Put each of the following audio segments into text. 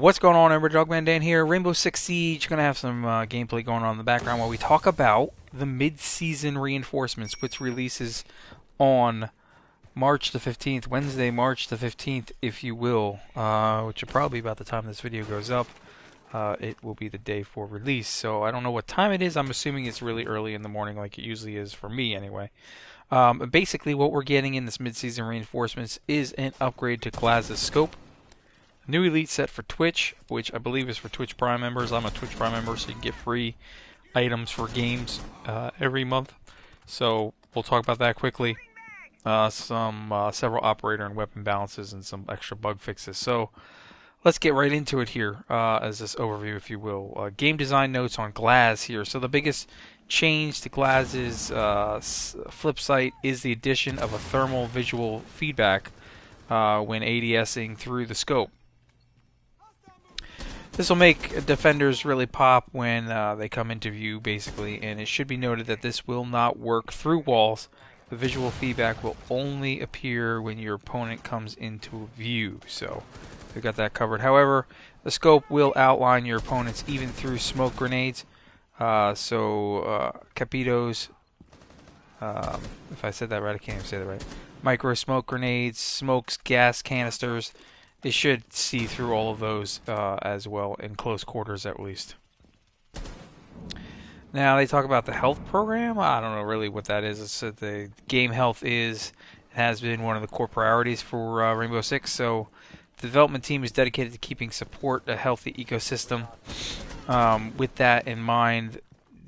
What's going on, everybody? Dogman Dan here. Rainbow Six Siege. Gonna have some gameplay going on in the background while we talk about the mid-season reinforcements, which releases on March the 15th, Wednesday, March the 15th, if you will, which will probably be about the time this video goes up. It will be the day for release, so I don't know what time it is. I'm assuming it's really early in the morning, like it usually is for me, anyway. Basically, what we're getting in this mid-season reinforcements is an upgrade to Glaz's scope. New elite set for Twitch, which I believe is for Twitch Prime members. I'm a Twitch Prime member, so you can get free items for games every month. So we'll talk about that quickly. Several operator and weapon balances and some extra bug fixes. So let's get right into it here as this overview, if you will. Game design notes on Glaz here. So the biggest change to Glaz's flip site is the addition of a thermal visual feedback when ADSing through the scope. This will make defenders really pop when they come into view, basically, and it should be noted that this will not work through walls. The visual feedback will only appear when your opponent comes into view, so we've got that covered. However, the scope will outline your opponents even through smoke grenades, capitos, if I said that right, I can't even say that right, micro smoke grenades, smokes, gas canisters. It should see through all of those as well, in close quarters at least. Now they talk about the health program. I don't know really what that is. It's that the game health has been one of the core priorities for Rainbow Six. So the development team is dedicated to keeping support a healthy ecosystem. With that in mind,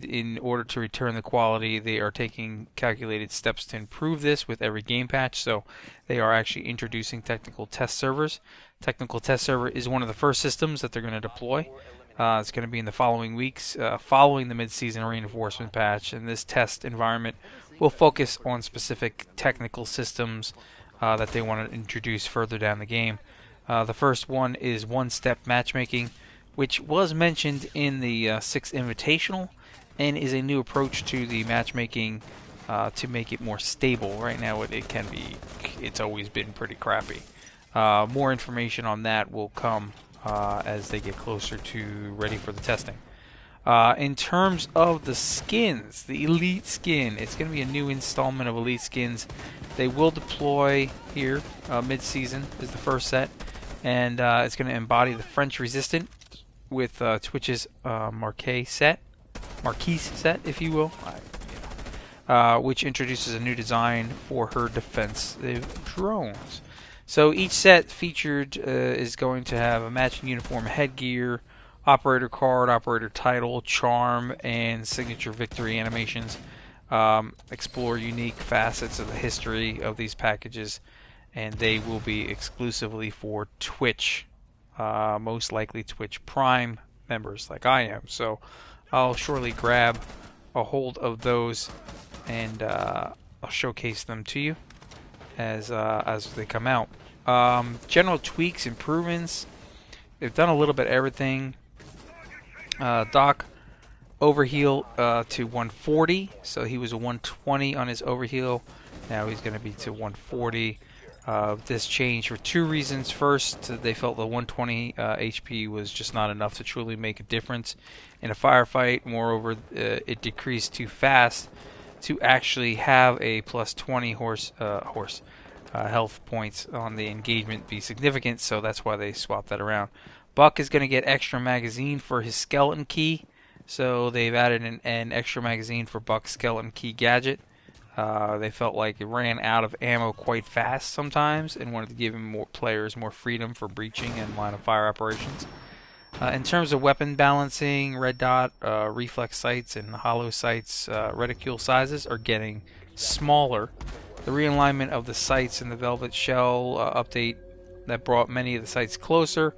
in order to return the quality, they are taking calculated steps to improve this with every game patch. So they are actually introducing technical test servers. Technical test server is one of the first systems that they're going to deploy. It's going to be in the following weeks following the mid-season reinforcement patch, and this test environment will focus on specific technical systems that they want to introduce further down the game. The first one is one-step matchmaking, which was mentioned in the 6th Invitational, and is a new approach to the matchmaking to make it more stable. Right now it's always been pretty crappy. More information on that will come as they get closer to ready for the testing. In terms of the skins, the Elite skin, it's going to be a new installment of Elite skins. They will deploy here mid-season is the first set, and it's going to embody the French Resistant with Twitch's Marquise set, if you will, which introduces a new design for her defensive drones. So each set featured is going to have a matching uniform, headgear, operator card, operator title, charm, and signature victory animations. Explore unique facets of the history of these packages, and they will be exclusively for Twitch, most likely Twitch Prime members like I am. So I'll surely grab a hold of those and I'll showcase them to you as they come out. General tweaks, improvements. They've done a little bit of everything. Doc overheal to 140, so he was a 120 on his overheal. Now he's going to be to 140. This changed for two reasons. First, they felt the 120 HP was just not enough to truly make a difference in a firefight. Moreover, it decreased too fast to actually have a plus 20 health points on the engagement be significant, so that's why they swapped that around. Buck is going to get extra magazine for his skeleton key, so they've added an extra magazine for Buck's skeleton key gadget. They felt like it ran out of ammo quite fast sometimes and wanted to give players more freedom for breaching and line of fire operations. In terms of weapon balancing, red dot, reflex sights, and hollow sights reticule sizes are getting smaller. The realignment of the sights in the Velvet Shell update that brought many of the sights closer.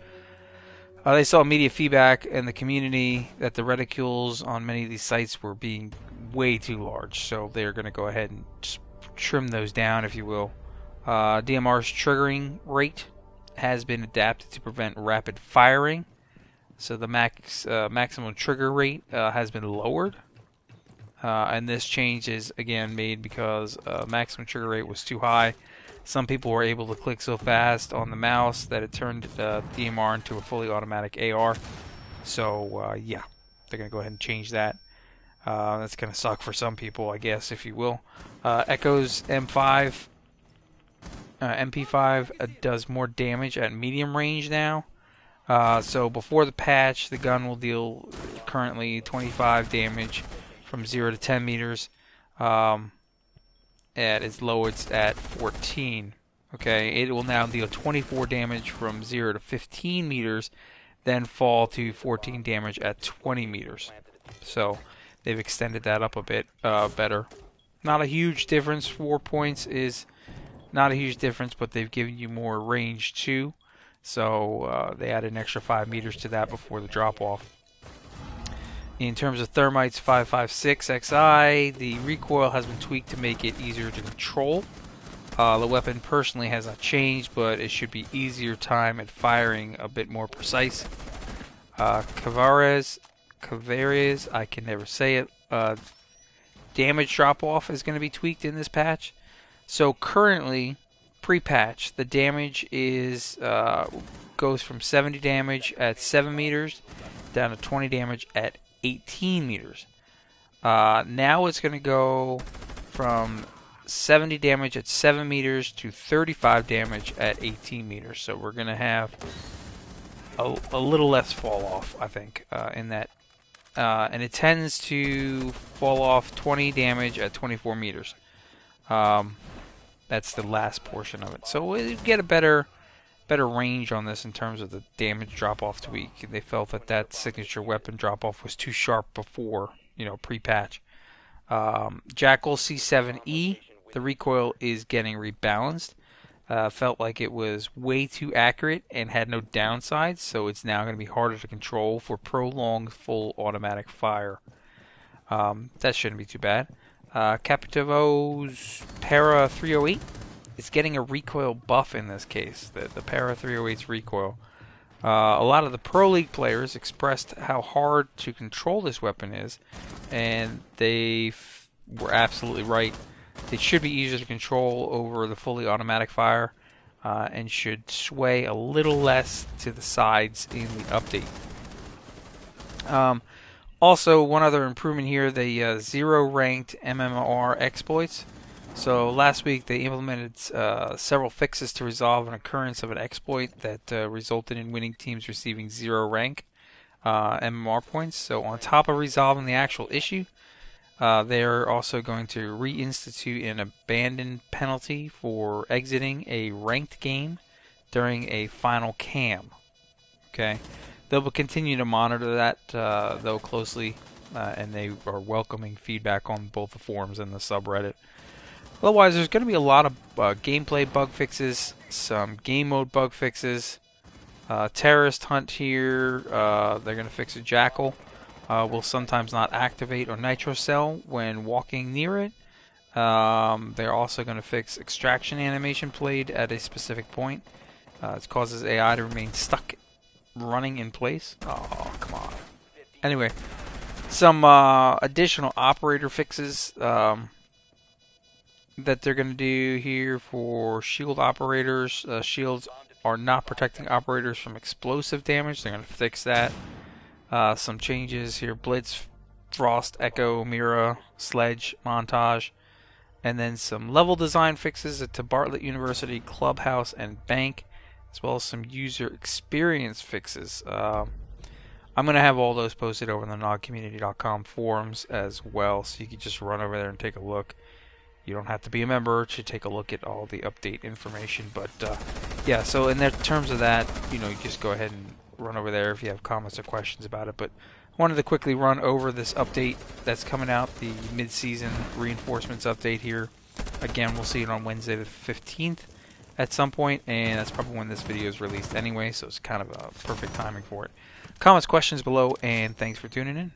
They saw immediate feedback in the community that the reticules on many of these sites were being way too large, so they're going to go ahead and just trim those down, if you will. DMR's triggering rate has been adapted to prevent rapid firing, so the maximum trigger rate has been lowered. And this change is again made because maximum trigger rate was too high. Some people were able to click so fast on the mouse that it turned DMR into a fully automatic AR. So yeah, they're going to go ahead and change that. That's going to suck for some people, I guess, if you will. Echo's MP5 does more damage at medium range now. So before the patch, the gun will deal currently 25 damage from 0 to 10 meters. At its low, it's at 14. Okay, it will now deal 24 damage from 0 to 15 meters, then fall to 14 damage at 20 meters. So they've extended that up a bit better. Not a huge difference. 4 points is not a huge difference, but they've given you more range too. So they added an extra 5 meters to that before the drop-off. In terms of Thermite's 5.56 XI, the recoil has been tweaked to make it easier to control. The weapon personally has not changed, but it should be easier time at firing, a bit more precise. Cavares, I can never say it. Damage drop-off is going to be tweaked in this patch. So currently, pre-patch, the damage is goes from 70 damage at 7 meters down to 20 damage at 18 meters. Now it's going to go from 70 damage at 7 meters to 35 damage at 18 meters. So we're going to have a little less fall off, I think, in that. And it tends to fall off 20 damage at 24 meters. That's the last portion of it. So we get a better range on this in terms of the damage drop-off tweak. They felt that signature weapon drop-off was too sharp before, pre-patch. Jackal C7E, the recoil is getting rebalanced. Felt like it was way too accurate and had no downsides, so it's now going to be harder to control for prolonged full automatic fire. That shouldn't be too bad. Capitivo's Para 308 is getting a recoil buff in this case, the Para 308's recoil. A lot of the Pro League players expressed how hard to control this weapon is, and they were absolutely right. It should be easier to control over the fully automatic fire, and should sway a little less to the sides in the update. Also, one other improvement here, the zero-ranked MMR exploits. So last week they implemented several fixes to resolve an occurrence of an exploit that resulted in winning teams receiving 0 rank MMR points. So on top of resolving the actual issue, they're also going to reinstitute an abandon penalty for exiting a ranked game during a final cam. Okay. They will continue to monitor that, though, closely, and they are welcoming feedback on both the forums and the subreddit. Otherwise, there's going to be a lot of gameplay bug fixes, some game mode bug fixes. Terrorist hunt here, they're going to fix a Jackal. Will sometimes not activate or nitro cell when walking near it. They're also going to fix extraction animation played at a specific point. It causes AI to remain stuck running in place. Oh, come on. Anyway, some additional operator fixes that they're going to do here for shield operators. Shields are not protecting operators from explosive damage. They're going to fix that. Some changes here: Blitz, Frost, Echo, Mira, Sledge, Montage. And then some level design fixes to Bartlett University, Clubhouse, and Bank, as well as some user experience fixes. I'm going to have all those posted over on the nogcommunity.com forums as well, so you can just run over there and take a look. You don't have to be a member to take a look at all the update information, but yeah, so in terms of that, you just go ahead and run over there if you have comments or questions about it. But I wanted to quickly run over this update that's coming out, the mid-season reinforcements update here. Again, we'll see it on Wednesday the 15th at some point, and that's probably when this video is released anyway, so it's kind of a perfect timing for it. Comments, questions below, and thanks for tuning in.